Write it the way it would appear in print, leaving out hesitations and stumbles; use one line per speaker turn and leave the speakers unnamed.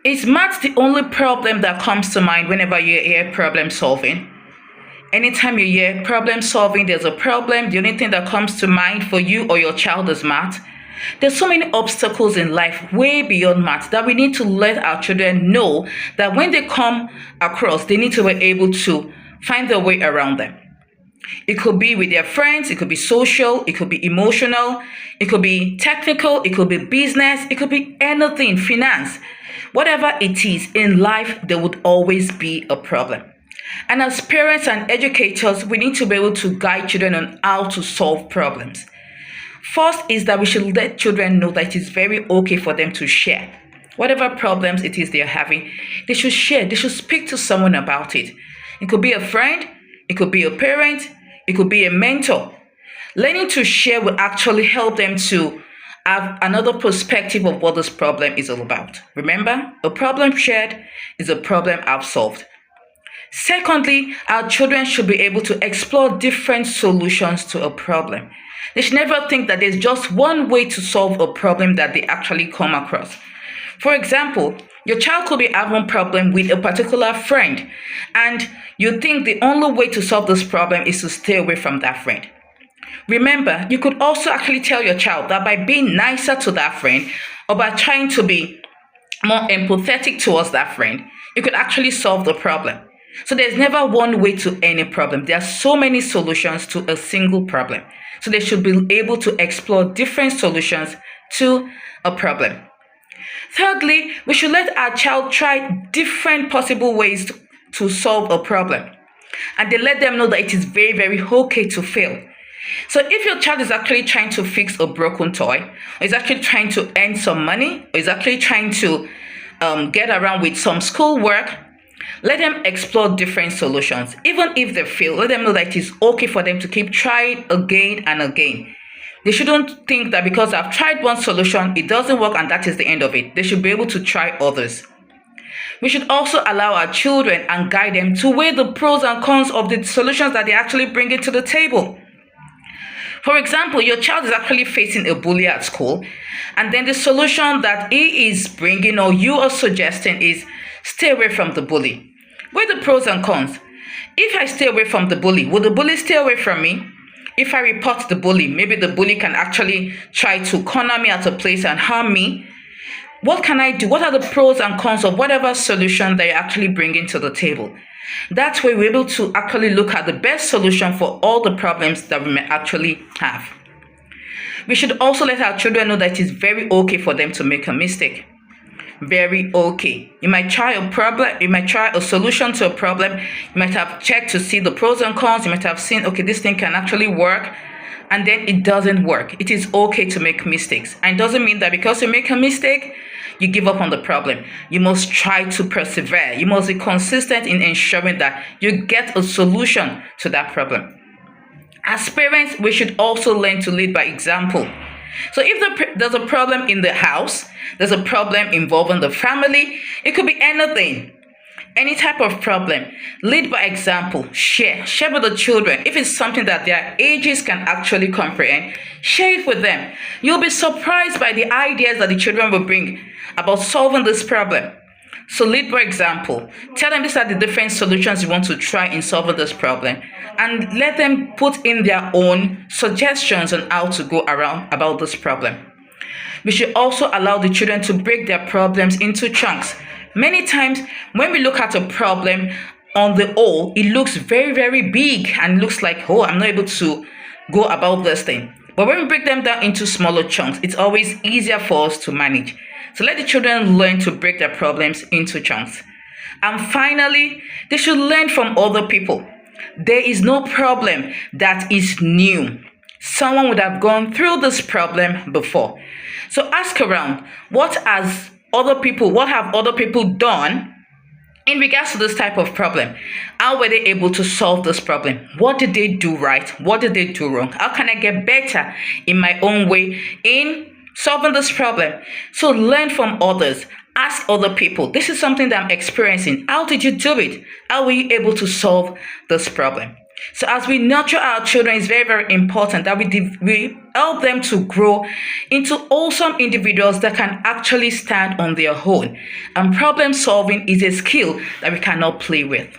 Is math the only problem that comes to mind whenever you hear problem solving? Anytime you hear problem solving, there's a problem. The only thing that comes to mind for you or your child is math. There's so many obstacles in life way beyond math that we need to let our children know that when they come across, they need to be able to find their way around them. It could be with their friends, it could be social, it could be emotional, it could be technical, it could be business, it could be anything, finance. Whatever it is in life, there would always be a problem. And as parents and educators, we need to be able to guide children on how to solve problems. First is that we should let children know that it is very okay for them to share. Whatever problems it is they're having, they should share, they should speak to someone about it. It could be a friend, it could be a parent, it could be a mentor. Learning to share will actually help them to have another perspective of what this problem is all about. Remember, a problem shared is a problem half solved. Secondly, our children should be able to explore different solutions to a problem. They should never think that there's just one way to solve a problem that they actually come across. For example, your child could be having a problem with a particular friend, and you think the only way to solve this problem is to stay away from that friend. Remember, you could also actually tell your child that by being nicer to that friend or by trying to be more empathetic towards that friend, you could actually solve the problem. So there's never one way to any problem. There are so many solutions to a single problem. So they should be able to explore different solutions to a problem. Thirdly, we should let our child try different possible ways to solve a problem. And they let them know that it is very, very okay to fail. So if your child is actually trying to fix a broken toy, or is actually trying to earn some money, or is actually trying to get around with some schoolwork, let them explore different solutions. Even if they fail, let them know that it is okay for them to keep trying again and again. They shouldn't think that because I've tried one solution, it doesn't work and that is the end of it. They should be able to try others. We should also allow our children and guide them to weigh the pros and cons of the solutions that they actually bring to the table. For example, your child is actually facing a bully at school, and then the solution that he is bringing or you are suggesting is stay away from the bully. Weigh the pros and cons. If I stay away from the bully, will the bully stay away from me? If I report the bully, maybe the bully can actually try to corner me at a place and harm me. What can I do? What are the pros and cons of whatever solution that you're actually bringing to the table? That way we're able to actually look at the best solution for all the problems that we may actually have. We should also let our children know that it is very okay for them to make a mistake. Very okay. You might try a problem, you might try a solution to a problem, you might have checked to see the pros and cons, you might have seen, okay, this thing can actually work, and then it doesn't work. It is okay to make mistakes. And it doesn't mean that because you make a mistake, you give up on the problem. You must try to persevere. You must be consistent in ensuring that you get a solution to that problem. As parents, we should also learn to lead by example. So if there's a problem in the house, there's a problem involving the family, it could be anything. Any type of problem, lead by example, share with the children. If it's something that their ages can actually comprehend, share it with them. You'll be surprised by the ideas that the children will bring about solving this problem. So lead by example. Tell them these are the different solutions you want to try in solving this problem, and let them put in their own suggestions on how to go around about this problem. We should also allow the children to break their problems into chunks. Many times when we look at a problem on the whole, it looks very, very big and looks like, oh, I'm not able to go about this thing. But when we break them down into smaller chunks, it's always easier for us to manage. So let the children learn to break their problems into chunks. And finally, they should learn from other people. There is no problem that is new. Someone would have gone through this problem before. So ask around, what have other people done in regards to this type of problem? How were they able to solve this problem? What did they do right? What did they do wrong? How can I get better in my own way in solving this problem? So learn from others. Ask other people. This is something that I'm experiencing. How did you do it? How were you able to solve this problem? So as we nurture our children, it's very, very important that we help them to grow into awesome individuals that can actually stand on their own. And problem solving is a skill that we cannot play with.